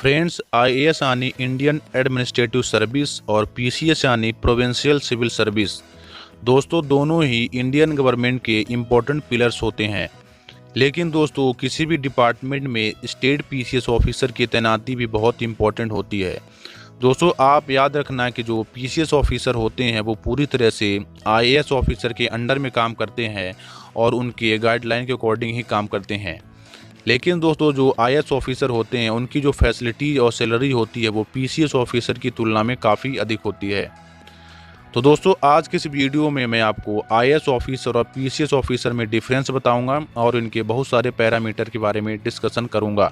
Friends, IAS यानी Indian administrative service और PCS यानी प्रोविंशियल सिविल सर्विस। दोस्तों, दोनों ही इंडियन गवर्नमेंट के इम्पोर्टेंट पिलर्स होते हैं। लेकिन दोस्तों, किसी भी डिपार्टमेंट में स्टेट पीसीएस ऑफिसर की तैनाती भी बहुत इम्पोर्टेंट होती है। दोस्तों, आप याद रखना कि जो पीसीएस ऑफिसर होते हैं वो पूरी तरह से आईएएस ऑफिसर के अंडर में काम करते हैं और उनके गाइडलाइन के अकॉर्डिंग ही काम करते हैं। लेकिन दोस्तों, जो आईएएस ऑफिसर होते हैं उनकी जो फैसिलिटी और सैलरी होती है वो पीसीएस ऑफिसर की तुलना में काफ़ी अधिक होती है। तो दोस्तों, आज के इस वीडियो में मैं आपको आईएएस ऑफिसर और पीसीएस ऑफिसर में डिफरेंस बताऊंगा और इनके बहुत सारे पैरामीटर के बारे में डिस्कशन करूंगा।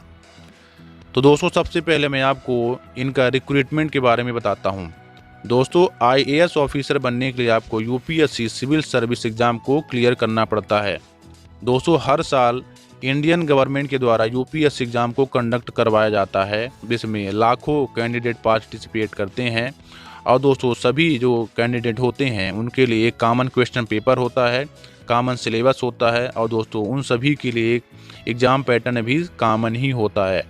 तो दोस्तों, सबसे पहले मैं आपको इनका रिक्रूटमेंट के बारे में बताता हूं। दोस्तों, आईएएस ऑफिसर बनने के लिए आपको यूपीएससी सिविल सर्विस एग्ज़ाम को क्लियर करना पड़ता है। दोस्तों, हर साल इंडियन गवर्नमेंट के द्वारा यूपीएससी एग्ज़ाम को कंडक्ट करवाया जाता है, जिसमें लाखों कैंडिडेट पार्टिसिपेट करते हैं। और दोस्तों, सभी जो कैंडिडेट होते हैं उनके लिए एक कॉमन क्वेश्चन पेपर होता है, कॉमन सिलेबस होता है और दोस्तों उन सभी के लिए एक एग्ज़ाम पैटर्न भी कॉमन ही होता है।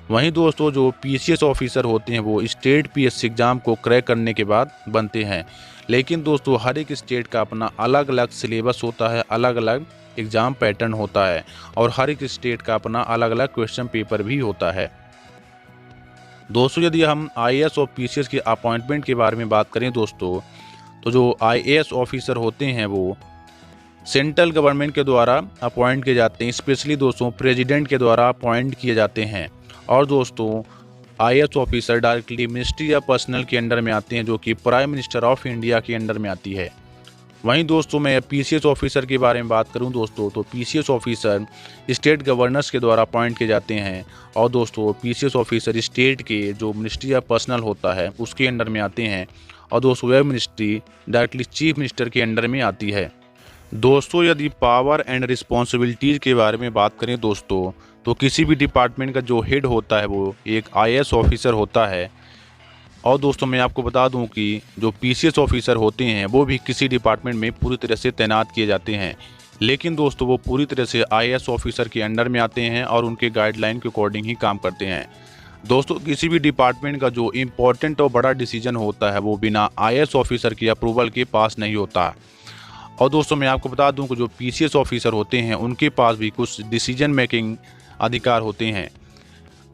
वहीं दोस्तों, जो पीसीएस ऑफिसर होते हैं वो स्टेट पीएससी एग्ज़ाम को क्रैक करने के बाद बनते हैं। लेकिन दोस्तों, हर एक स्टेट का अपना अलग अलग सिलेबस होता है, अलग अलग एग्ज़ाम पैटर्न होता है और हर एक स्टेट का अपना अलग अलग क्वेश्चन पेपर भी होता है। दोस्तों, यदि हम आईएएस और पीसीएस की अपॉइंटमेंट के बारे में बात करें दोस्तों, तो जो आईएएस ऑफिसर होते हैं वो सेंट्रल गवर्नमेंट के द्वारा अपॉइंट किए जाते हैं, स्पेशली दोस्तों प्रेसिडेंट के द्वारा अपॉइंट किए जाते हैं। और दोस्तों, आईएएस ऑफिसर डायरेक्टली मिनिस्ट्री या पर्सनल के अंडर में आते हैं, जो कि प्राइम मिनिस्टर ऑफ इंडिया के अंडर में आती है। वहीं दोस्तों, मैं पीसीएस ऑफिसर के बारे में बात करूं दोस्तों, तो पीसीएस ऑफिसर स्टेट गवर्नर्स के द्वारा अपॉइंट किए जाते हैं। और दोस्तों, पीसीएस ऑफिसर स्टेट के जो मिनिस्ट्री या पर्सनल होता है उसके अंडर में आते हैं। और दोस्तों, वह मिनिस्ट्री डायरेक्टली चीफ मिनिस्टर के अंडर में आती है। दोस्तों, यदि पावर एंड रिस्पॉन्सिबिलिटीज़ के बारे में बात करें दोस्तों, तो किसी भी डिपार्टमेंट का जो हेड होता है वो एक आईएएस ऑफिसर होता है। और दोस्तों, मैं आपको बता दूं कि जो पीसीएस ऑफिसर होते हैं वो भी किसी डिपार्टमेंट में पूरी तरह से तैनात किए जाते हैं। लेकिन दोस्तों, वो पूरी तरह से आईएएस ऑफिसर के अंडर में आते हैं और उनके गाइडलाइन के अकॉर्डिंग ही काम करते हैं। दोस्तों, किसी भी डिपार्टमेंट का जो इम्पोर्टेंट और बड़ा डिसीजन होता है वो बिना आईएएस ऑफिसर की अप्रूवल के पास नहीं होता। और दोस्तों, मैं आपको बता दूँ कि जो पीसीएस ऑफिसर होते हैं उनके पास भी कुछ डिसीजन मेकिंग अधिकार होते हैं।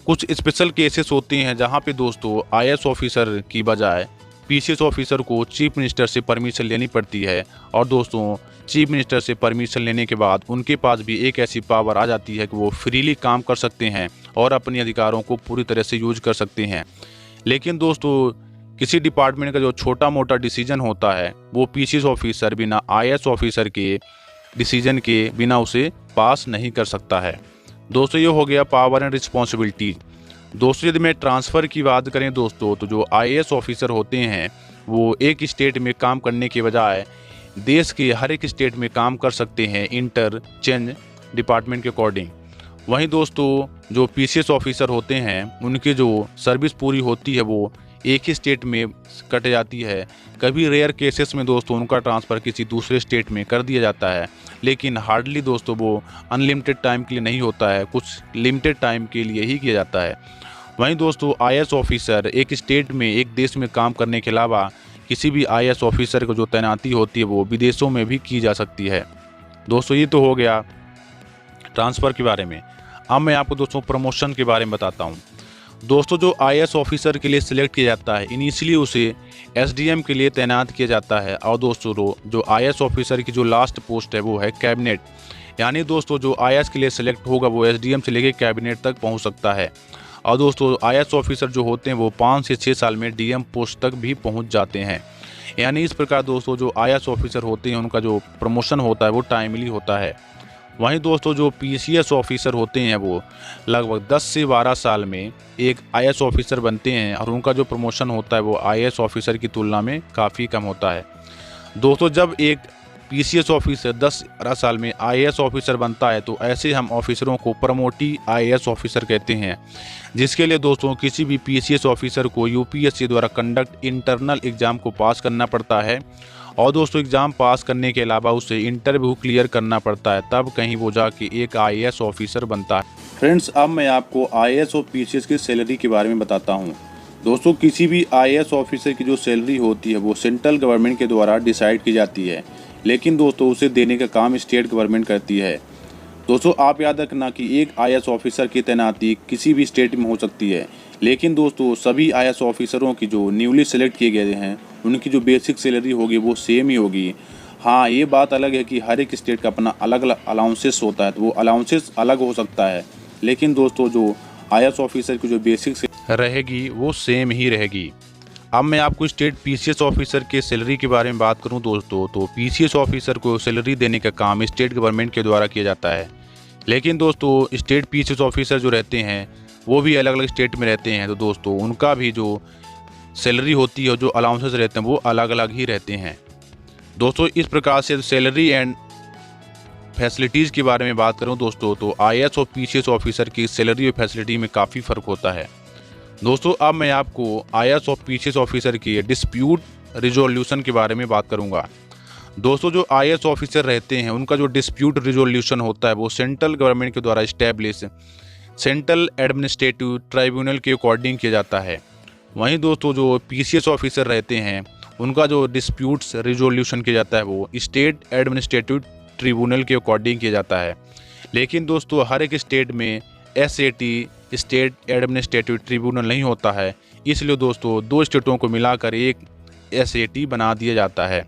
कुछ स्पेशल केसेस होते हैं जहां पे दोस्तों आईएएस ऑफिसर की बजाय पीसीएस ऑफिसर को चीफ मिनिस्टर से परमिशन लेनी पड़ती है। और दोस्तों, चीफ मिनिस्टर से परमिशन लेने के बाद उनके पास भी एक ऐसी पावर आ जाती है कि वो फ्रीली काम कर सकते हैं और अपने अधिकारों को पूरी तरह से यूज कर सकते हैं। लेकिन दोस्तों, किसी डिपार्टमेंट का जो छोटा मोटा डिसीजन होता है वो पीसीएस ऑफिसर बिना आईएएस ऑफिसर के डिसीजन के बिना उसे पास नहीं कर सकता है। दोस्तों, ये हो गया पावर एंड रिस्पॉन्सिबिलिटी। दोस्तों, यदि मैं ट्रांसफ़र की बात करें दोस्तों, तो जो आईएएस ऑफिसर होते हैं वो एक स्टेट में काम करने के बजाय देश के हर एक स्टेट में काम कर सकते हैं इंटर चेंज डिपार्टमेंट के अकॉर्डिंग। वहीं दोस्तों, जो पीसीएस ऑफिसर होते हैं उनकी जो सर्विस पूरी होती है वो एक ही स्टेट में कट जाती है। कभी रेयर केसेस में दोस्तों उनका ट्रांसफ़र किसी दूसरे स्टेट में कर दिया जाता है, लेकिन हार्डली दोस्तों वो अनलिमिटेड टाइम के लिए नहीं होता है, कुछ लिमिटेड टाइम के लिए ही किया जाता है। वहीं दोस्तों, आईएएस ऑफिसर एक स्टेट में एक देश में काम करने के अलावा किसी भी आईएएस ऑफिसर को जो तैनाती होती है वो विदेशों में भी की जा सकती है। दोस्तों, ये तो हो गया ट्रांसफ़र के बारे में। अब मैं आपको दोस्तों प्रमोशन के बारे में बताता हूँ। दोस्तों, जो आईएएस ऑफिसर के लिए सिलेक्ट किया जाता है इनिशियली उसे एसडीएम के लिए तैनात किया जाता है। और दोस्तों, जो आईएएस ऑफिसर की जो लास्ट पोस्ट है वो है कैबिनेट। यानी दोस्तों, जो आईएएस के लिए सिलेक्ट होगा वो एसडीएम से लेकर कैबिनेट तक पहुंच सकता है। और दोस्तों, आईएएस ऑफिसर जो होते हैं वो 5 से 6 साल में डीएम पोस्ट तक भी पहुँच जाते हैं। यानी इस प्रकार दोस्तों, जो आईएएस ऑफिसर होते हैं उनका जो प्रमोशन होता है वो टाइमली होता है। वहीं दोस्तों, जो पीसीएस ऑफिसर होते हैं वो लगभग 10 से 12 साल में एक आईएएस ऑफिसर बनते हैं और उनका जो प्रमोशन होता है वो आईएएस ऑफिसर की तुलना में काफ़ी कम होता है। दोस्तों, जब एक पीसीएस ऑफिसर 10-12 साल में आईएएस ऑफिसर बनता है तो ऐसे हम ऑफिसरों को प्रमोटी आईएएस ऑफिसर कहते हैं, जिसके लिए दोस्तों किसी भी पीसीएस ऑफिसर को यूपीएससी द्वारा कंडक्ट इंटरनल एग्ज़ाम को पास करना पड़ता है। और दोस्तों, एग्ज़ाम पास करने के अलावा उसे इंटरव्यू क्लियर करना पड़ता है, तब कहीं वो जाके एक आईएएस ऑफिसर बनता है। फ्रेंड्स, अब मैं आपको आईएएस और पीसीएस की सैलरी के बारे में बताता हूं। दोस्तों, किसी भी आईएएस ऑफिसर की जो सैलरी होती है वो सेंट्रल गवर्नमेंट के द्वारा डिसाइड की जाती है, लेकिन दोस्तों उसे देने का काम स्टेट गवर्नमेंट करती है। दोस्तों, आप याद रखना कि एक आईएएस ऑफिसर की तैनाती किसी भी स्टेट में हो सकती है, लेकिन दोस्तों सभी आईएएस ऑफिसरों की जो न्यूली सेलेक्ट किए गए हैं उनकी जो बेसिक सैलरी होगी वो सेम ही होगी। हाँ, ये बात अलग है कि हर एक स्टेट का अपना अलग अलग अलाउंसेस होता है, तो वो अलाउंसेस अलग हो सकता है, लेकिन दोस्तों जो आईएएस ऑफिसर की जो बेसिक रहेगी वो सेम ही रहेगी। अब मैं आपको स्टेट पीसीएस ऑफिसर के सैलरी के बारे में बात करूं दोस्तों, तो पीसीएस ऑफिसर को सैलरी देने का काम स्टेट गवर्नमेंट के द्वारा किया जाता है, लेकिन दोस्तों स्टेट पीसीएस ऑफिसर जो रहते हैं वो भी अलग अलग स्टेट में रहते हैं, तो दोस्तों उनका भी जो सैलरी होती है, जो अलाउंसेस रहते हैं वो अलग अलग ही रहते हैं। दोस्तों, इस प्रकार से सैलरी एंड फैसिलिटीज़ के बारे में बात करूं दोस्तों, तो आईएएस और पीसीएस ऑफिसर की सैलरी और फैसिलिटी में काफ़ी फ़र्क होता है। दोस्तों, अब मैं आपको आईएएस और पीसीएस ऑफिसर की डिस्प्यूट रिजोल्यूशन के बारे में बात करूंगा। दोस्तों, जो आईएएस ऑफिसर रहते हैं उनका जो डिस्प्यूट रिजोल्यूशन होता है वो सेंट्रल गवर्नमेंट के द्वारा इस्टेब्लिश सेंट्रल एडमिनिस्ट्रेटिव ट्राइब्यूनल के अकॉर्डिंग किया जाता है। वहीं दोस्तों जो पीसीएस ऑफिसर रहते हैं उनका जो डिस्प्यूट्स रिजोल्यूशन किया जाता है वो स्टेट एडमिनिस्ट्रेटिव ट्रिब्यूनल के अकॉर्डिंग किया जाता है, लेकिन दोस्तों हर एक स्टेट में एसएटी स्टेट एडमिनिस्ट्रेटिव ट्रिब्यूनल नहीं होता है, इसलिए दोस्तों दो स्टेटों को मिलाकर एक एसएटी बना दिया जाता है।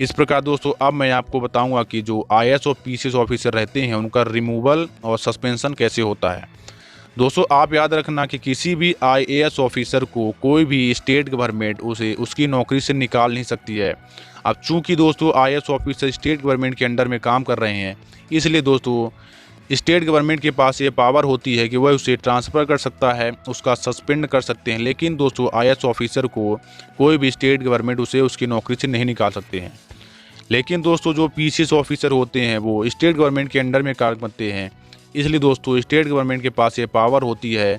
इस प्रकार दोस्तों अब मैं आपको बताऊंगा कि जो आईएएस और पीसीएस ऑफिसर रहते हैं उनका रिमूवल और सस्पेंशन कैसे होता है। दोस्तों, आप याद रखना कि किसी भी आईएएस ऑफिसर को कोई भी स्टेट गवर्नमेंट उसे उसकी नौकरी से निकाल नहीं सकती है। अब चूंकि दोस्तों आईएएस ऑफिसर स्टेट गवर्नमेंट के अंडर में काम कर रहे हैं, इसलिए दोस्तों स्टेट गवर्नमेंट के पास ये पावर होती है कि वह उसे ट्रांसफ़र कर सकता है, उसका सस्पेंड कर सकते हैं, लेकिन दोस्तों आईएएस ऑफिसर को कोई भी स्टेट गवर्नमेंट उसे उसकी नौकरी से नहीं निकाल सकते हैं। लेकिन दोस्तों जो पीसीएस ऑफिसर होते हैं वो स्टेट गवर्नमेंट के अंडर में कार्य करते हैं, इसलिए दोस्तों स्टेट गवर्नमेंट के पास ये पावर होती है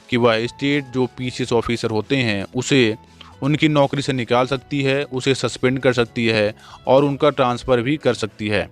कि वह स्टेट जो पीसीएस ऑफिसर होते हैं उसे उनकी नौकरी से निकाल सकती है, उसे सस्पेंड कर सकती है और उनका ट्रांसफ़र भी कर सकती है।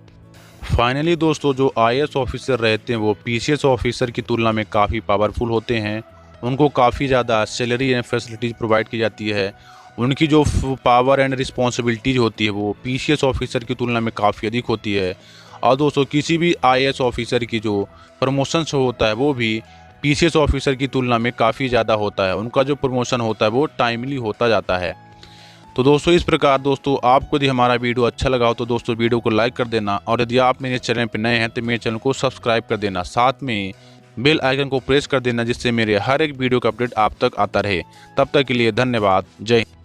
फाइनली दोस्तों जो आईएएस ऑफिसर रहते हैं वो पीसीएस ऑफिसर की तुलना में काफ़ी पावरफुल होते हैं, उनको काफ़ी ज़्यादा सैलरी एंड फैसिलिटीज़ प्रोवाइड की जाती है। उनकी जो पावर एंड रिस्पॉन्सिबिलिटीज़ होती है वो पीसीएस ऑफिसर की तुलना में काफ़ी अधिक होती है। और दोस्तों किसी भी आईएएस ऑफिसर की जो प्रमोशन होता है वो भी पीसीएस ऑफिसर की तुलना में काफ़ी ज़्यादा होता है, उनका जो प्रमोशन होता है वो टाइमली होता जाता है। तो दोस्तों इस प्रकार दोस्तों आपको यदि हमारा वीडियो अच्छा लगा हो तो दोस्तों वीडियो को लाइक कर देना, और यदि आप मेरे चैनल पर नए हैं तो मेरे चैनल को सब्सक्राइब कर देना, साथ में बेल आइकन को प्रेस कर देना, जिससे मेरे हर एक वीडियो का अपडेट आप तक आता रहे। तब तक के लिए धन्यवाद। जय हिंद।